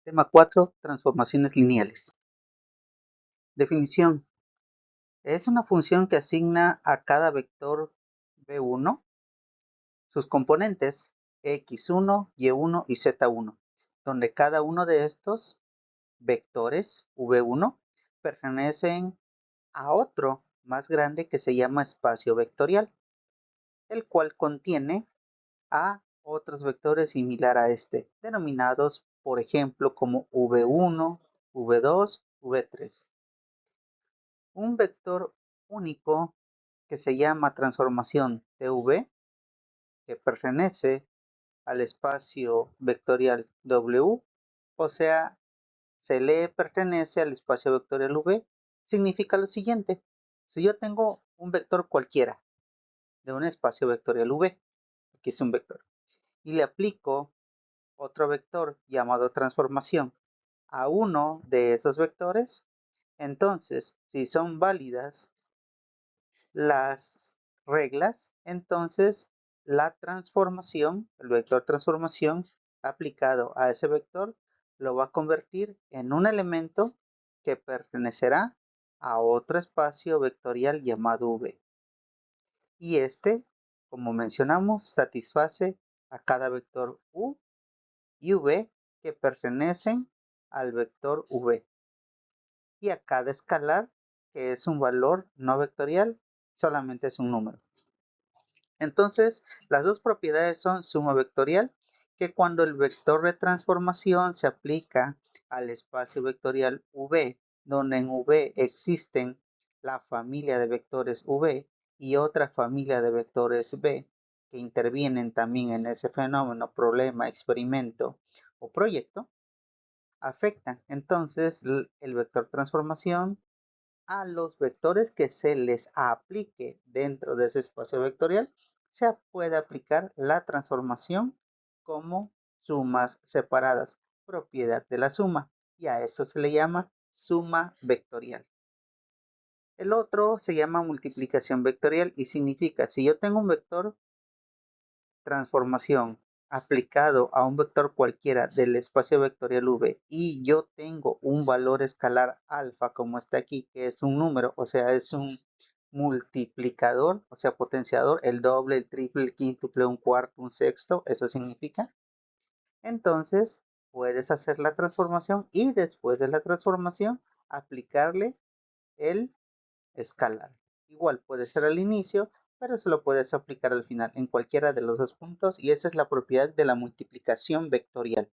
Tema 4. Transformaciones lineales. Definición. Es una función que asigna a cada vector v1 sus componentes x1, y1 y z1, donde cada uno de estos vectores v1 pertenecen a otro más grande que se llama espacio vectorial, el cual contiene a otros vectores similar a este, denominados por ejemplo como v1, v2, v3. Un vector único que se llama transformación tv, que pertenece al espacio vectorial w, o sea, se le pertenece al espacio vectorial v, significa lo siguiente. Si yo tengo un vector cualquiera de un espacio vectorial v, aquí es un vector, y le aplico otro vector llamado transformación a uno de esos vectores, entonces, si son válidas las reglas, entonces la transformación, el vector transformación aplicado a ese vector, lo va a convertir en un elemento que pertenecerá a otro espacio vectorial llamado v. Y este, como mencionamos, satisface a cada vector u y v que pertenecen al vector v. Y a cada escalar, que es un valor no vectorial, solamente es un número. Entonces, las dos propiedades son suma vectorial, que cuando el vector de transformación se aplica al espacio vectorial v, donde en v existen la familia de vectores v y otra familia de vectores v, que intervienen también en ese fenómeno, problema, experimento o proyecto, afectan entonces el vector transformación a los vectores que se les aplique dentro de ese espacio vectorial. Se puede aplicar la transformación como sumas separadas, propiedad de la suma, y a eso se le llama suma vectorial. El otro se llama multiplicación vectorial y significa, si yo tengo un vector transformación aplicado a un vector cualquiera del espacio vectorial v y yo tengo un valor escalar alfa como está aquí, que es un número, o sea, es un multiplicador, o sea, potenciador, el doble, el triple, el quíntuple, un cuarto, un sexto, eso significa. Entonces, puedes hacer la transformación y después de la transformación aplicarle el escalar. Igual puede ser al inicio, pero se lo puedes aplicar al final en cualquiera de los dos puntos y esa es la propiedad de la multiplicación vectorial.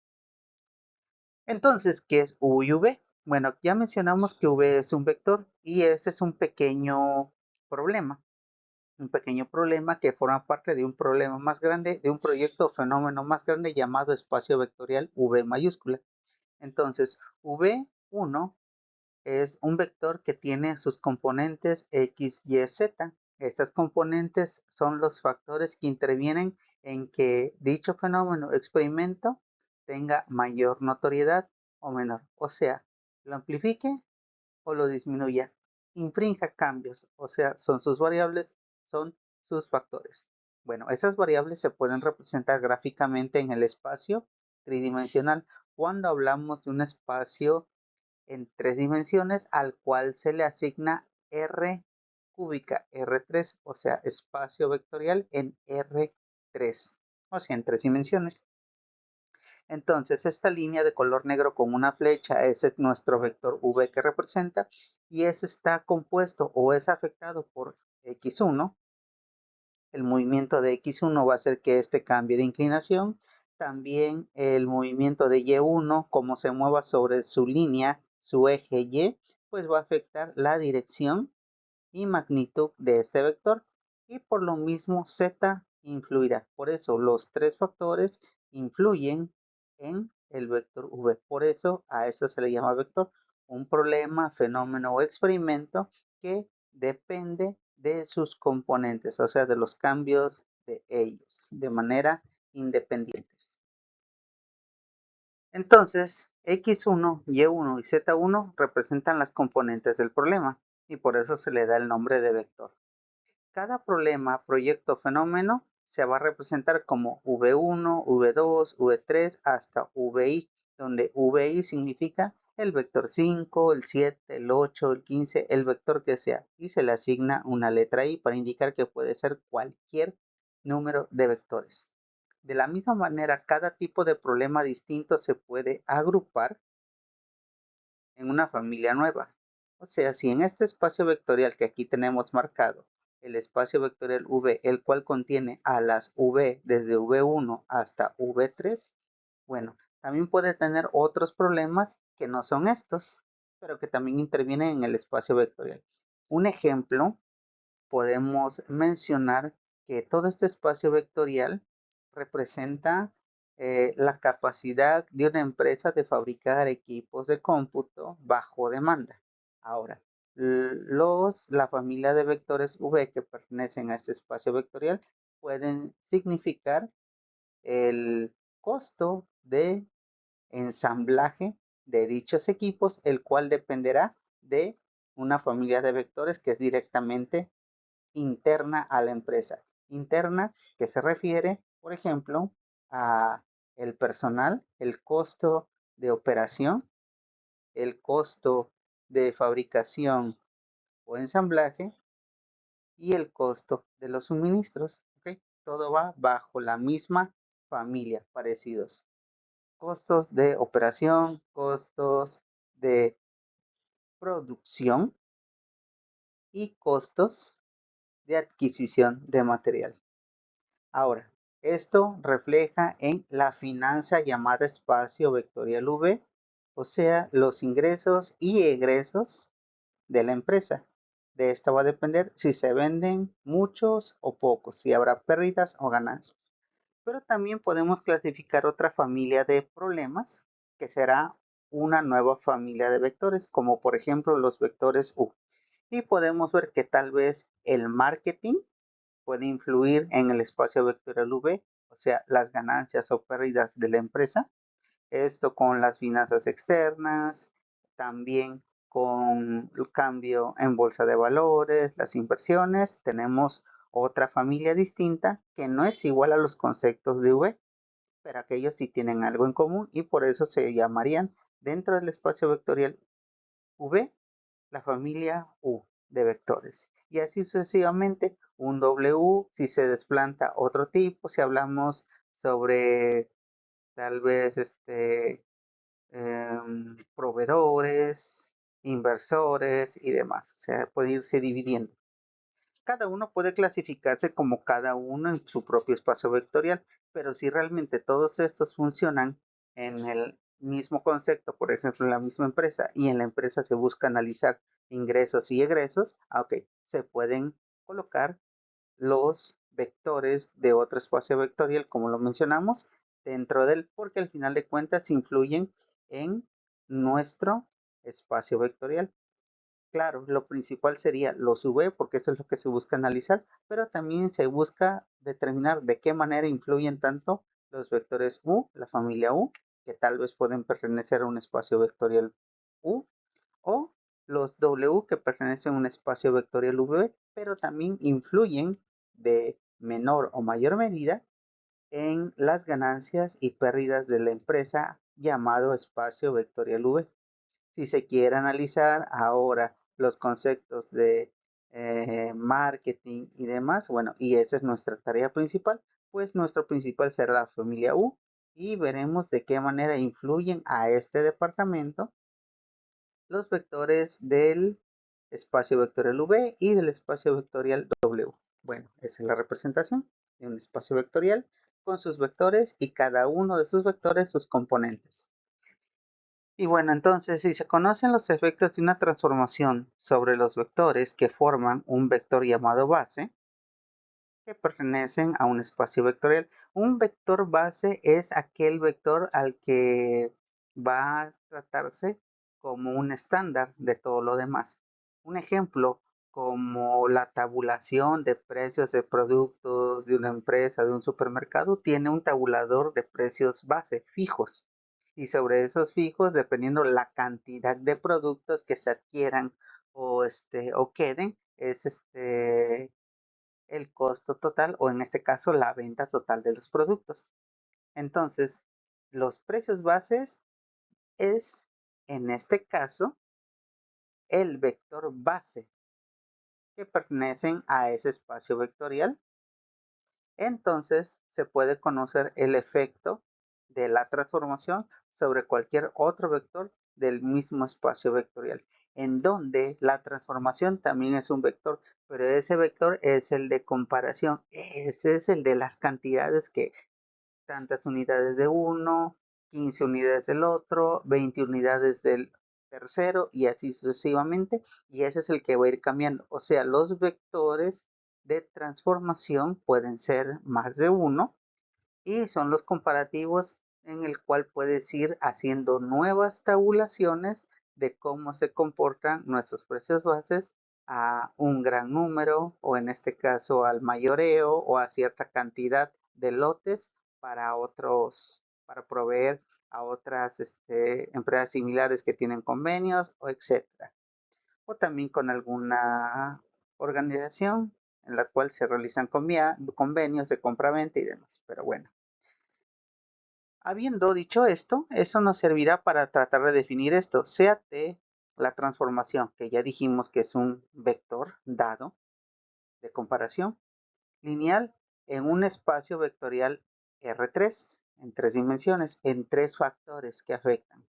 Entonces, ¿qué es u y v? Bueno, ya mencionamos que v es un vector y ese es un pequeño problema que forma parte de un problema más grande, de un proyecto o fenómeno más grande llamado espacio vectorial v mayúscula. Entonces, v1 es un vector que tiene sus componentes x, y, z. Estas componentes son los factores que intervienen en que dicho fenómeno experimento tenga mayor notoriedad o menor. O sea, lo amplifique o lo disminuya. Infrinja cambios, o sea, son sus variables, son sus factores. Bueno, esas variables se pueden representar gráficamente en el espacio tridimensional cuando hablamos de un espacio en 3 dimensiones al cual se le asigna R cúbica, R3, o sea, espacio vectorial en R3, o sea, en 3 dimensiones. Entonces, esta línea de color negro con una flecha, ese es nuestro vector V que representa, y ese está compuesto o es afectado por X1. El movimiento de X1 va a hacer que este cambie de inclinación. También el movimiento de Y1, como se mueva sobre su línea, su eje Y, pues va a afectar la dirección y magnitud de este vector. Y por lo mismo Z influirá. Por eso los tres factores influyen en el vector V. Por eso a eso se le llama vector. Un problema, fenómeno o experimento que depende de sus componentes, o sea, de los cambios de ellos, de manera independientes. Entonces, X1, Y1 y Z1 representan las componentes del problema y por eso se le da el nombre de vector. Cada problema, proyecto o fenómeno se va a representar como V1, V2, V3 hasta VI donde VI significa el vector 5, el 7, el 8, el 15, el vector que sea, y se le asigna una letra I para indicar que puede ser cualquier número de vectores. De la misma manera, cada tipo de problema distinto se puede agrupar en una familia nueva. O sea, si en este espacio vectorial que aquí tenemos marcado, el espacio vectorial V, el cual contiene a las V desde V1 hasta V3, bueno, también puede tener otros problemas que no son estos, pero que también intervienen en el espacio vectorial. Un ejemplo, podemos mencionar que todo este espacio vectorial representa la capacidad de una empresa de fabricar equipos de cómputo bajo demanda. Ahora, la familia de vectores V que pertenecen a este espacio vectorial pueden significar el costo de ensamblaje de dichos equipos, el cual dependerá de una familia de vectores que es directamente interna a la empresa. Interna que se refiere, por ejemplo, a el personal, el costo de operación, el costo de fabricación o ensamblaje y el costo de los suministros. ¿Ok? Todo va bajo la misma familia, parecidos. Costos de operación, costos de producción y costos de adquisición de material. Ahora, esto refleja en la finanza llamada espacio vectorial V, o sea, los ingresos y egresos de la empresa. De esto va a depender si se venden muchos o pocos, si habrá pérdidas o ganancias. Pero también podemos clasificar otra familia de problemas que será una nueva familia de vectores, como por ejemplo los vectores U. Y podemos ver que tal vez el marketing puede influir en el espacio vectorial V, o sea, las ganancias o pérdidas de la empresa. Esto con las finanzas externas, también con el cambio en bolsa de valores, las inversiones. Tenemos otra familia distinta que no es igual a los conceptos de V, pero aquellos sí tienen algo en común y por eso se llamarían dentro del espacio vectorial V la familia U de vectores. Y así sucesivamente, un W si se desplanta otro tipo, si hablamos sobre tal vez proveedores, inversores y demás. O sea, puede irse dividiendo. Cada uno puede clasificarse como cada uno en su propio espacio vectorial, pero si realmente todos estos funcionan en el mismo concepto, por ejemplo, en la misma empresa, y en la empresa se busca analizar ingresos y egresos, ok, se pueden colocar los vectores de otro espacio vectorial, como lo mencionamos, dentro del, porque al final de cuentas influyen en nuestro espacio vectorial. Claro, lo principal sería los V, porque eso es lo que se busca analizar, pero también se busca determinar de qué manera influyen tanto los vectores U, la familia U, que tal vez pueden pertenecer a un espacio vectorial U, o los W que pertenecen a un espacio vectorial V, pero también influyen de menor o mayor medida en las ganancias y pérdidas de la empresa llamado espacio vectorial V. Si se quiere analizar ahora los conceptos de marketing y demás, bueno, y esa es nuestra tarea principal, pues nuestro principal será la familia U y veremos de qué manera influyen a este departamento los vectores del espacio vectorial V y del espacio vectorial W. Bueno, esa es la representación de un espacio vectorial con sus vectores y cada uno de sus vectores sus componentes. Y bueno, entonces, si se conocen los efectos de una transformación sobre los vectores que forman un vector llamado base, que pertenecen a un espacio vectorial. Un vector base es aquel vector al que va a tratarse como un estándar de todo lo demás. Un ejemplo, como la tabulación de precios de productos de una empresa, de un supermercado, tiene un tabulador de precios base fijos. Y sobre esos fijos, dependiendo la cantidad de productos que se adquieran o queden, es el costo total o en este caso la venta total de los productos. Entonces, los precios bases es, en este caso, el vector base que pertenecen a ese espacio vectorial. Entonces se puede conocer el efecto de la transformación sobre cualquier otro vector del mismo espacio vectorial, en donde la transformación también es un vector, pero ese vector es el de comparación. Ese es el de las cantidades que tantas unidades de uno, 15 unidades del otro, 20 unidades del tercero y así sucesivamente. Y ese es el que va a ir cambiando. O sea, los vectores de transformación pueden ser más de uno y son los comparativos en el cual puedes ir haciendo nuevas tabulaciones de cómo se comportan nuestros precios bases a un gran número o en este caso al mayoreo o a cierta cantidad de lotes para otros, para proveer a otras empresas similares que tienen convenios o etcétera. O también con alguna organización en la cual se realizan convenios de compra-venta y demás. Pero bueno, habiendo dicho esto, eso nos servirá para tratar de definir esto, sea T la transformación, que ya dijimos que es un vector dado de comparación, lineal en un espacio vectorial R3 en 3 dimensiones, en 3 factores que afectan,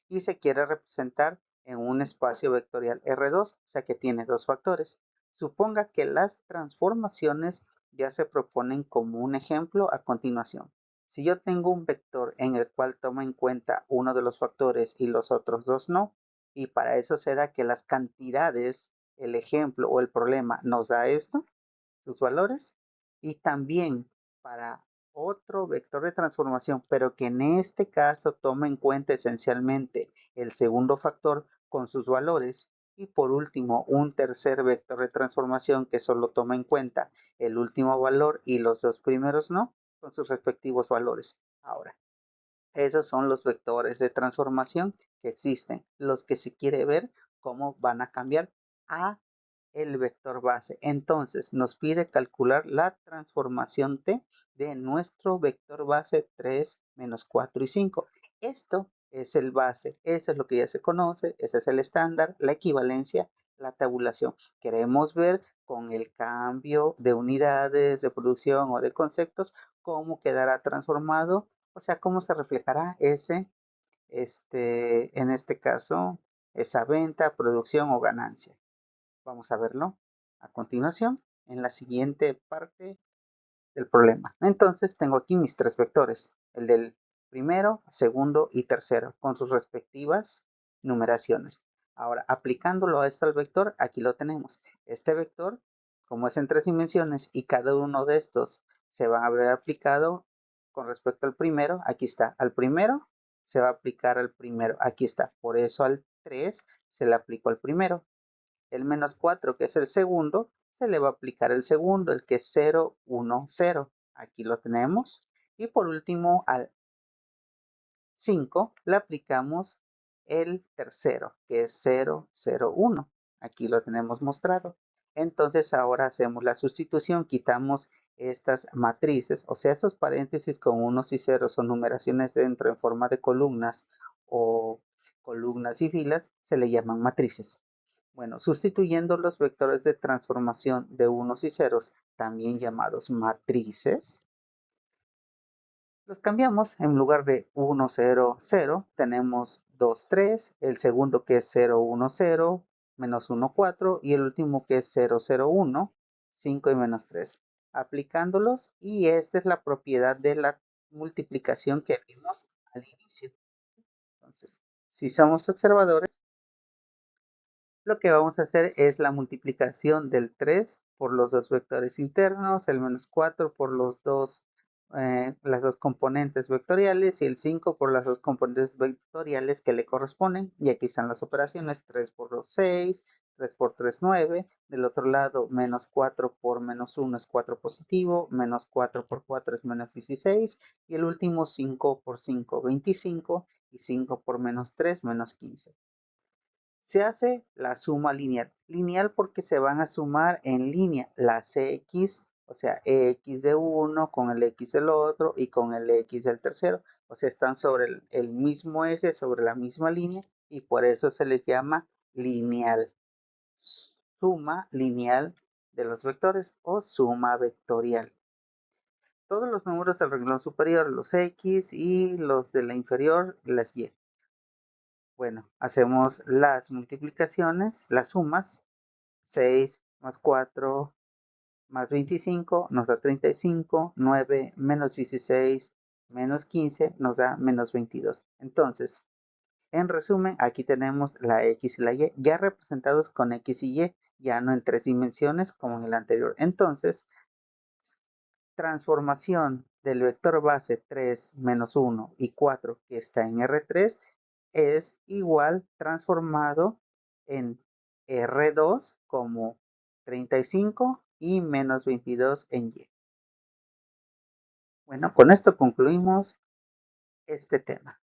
y se quiere representar en un espacio vectorial R2, o sea que tiene 2 factores. Suponga que las transformaciones ya se proponen como un ejemplo a continuación. Si yo tengo un vector en el cual toma en cuenta uno de los factores y los otros dos no, y para eso se da que las cantidades, el ejemplo o el problema nos da esto, sus valores, y también para otro vector de transformación, pero que en este caso toma en cuenta esencialmente el segundo factor con sus valores, y por último un tercer vector de transformación que solo toma en cuenta el último valor y los dos primeros no, con sus respectivos valores. Ahora, esos son los vectores de transformación que existen, los que se quiere ver cómo van a cambiar a el vector base. Entonces nos pide calcular la transformación T de nuestro vector base 3, menos 4 y 5. Esto es el base, eso es lo que ya se conoce, ese es el estándar, la equivalencia, la tabulación. Queremos ver con el cambio de unidades de producción o de conceptos cómo quedará transformado, o sea, cómo se reflejará ese, en este caso, esa venta, producción o ganancia. Vamos a verlo a continuación en la siguiente parte del problema. Entonces tengo aquí mis 3 vectores, el del primero, segundo y tercero, con sus respectivas numeraciones. Ahora, aplicándolo a esto al vector, aquí lo tenemos. Este vector, como es en 3 dimensiones y cada uno de estos se va a ver aplicado con respecto al primero, aquí está. Al primero se va a aplicar al primero, aquí está. Por eso al 3 se le aplicó al primero. El menos 4, que es el segundo, se le va a aplicar el segundo, el que es 0, 1, 0. Aquí lo tenemos. Y por último, al 5 le aplicamos el tercero, que es 0, 0, 1. Aquí lo tenemos mostrado. Entonces ahora hacemos la sustitución, quitamos estas matrices, o sea, esos paréntesis con unos y ceros o numeraciones dentro en forma de columnas o columnas y filas, se le llaman matrices. Bueno, sustituyendo los vectores de transformación de unos y ceros, también llamados matrices, los cambiamos. En lugar de 1, 0, 0, tenemos 2, 3, el segundo que es 0, 1, 0, menos 1, 4 y el último que es 0, 0, 1, 5 y menos 3. Aplicándolos, y esta es la propiedad de la multiplicación que vimos al inicio. Entonces, si somos observadores, lo que vamos a hacer es la multiplicación del 3 por los dos vectores internos, el menos 4 por las dos componentes vectoriales y el 5 por las dos componentes vectoriales que le corresponden. Y aquí están las operaciones: 3 por 2, 6, 3 por 3, 9. Del otro lado, menos 4 por menos 1 es 4 positivo, menos 4 por 4 es menos 16. Y el último, 5 por 5, 25. Y 5 por menos 3, menos 15. Se hace la suma lineal. Lineal porque se van a sumar en línea las x, o sea, x de uno con el x del otro y con el x del tercero. o sea, están sobre el mismo eje, sobre la misma línea, y por eso se les llama lineal. Suma lineal de los vectores o suma vectorial. Todos los números del renglón superior, los X, y los de la inferior, las Y. Bueno, hacemos las multiplicaciones, las sumas. 6 más 4 más 25 nos da 35, 9 menos 16 menos 15 nos da menos 22. Entonces, en resumen, aquí tenemos la X y la Y ya representados con X y Y, ya no en 3 dimensiones como en el anterior. Entonces, transformación del vector base 3 menos 1 y 4 que está en R3 es igual transformado en R2 como 35 y menos 22 en Y. Bueno, con esto concluimos este tema.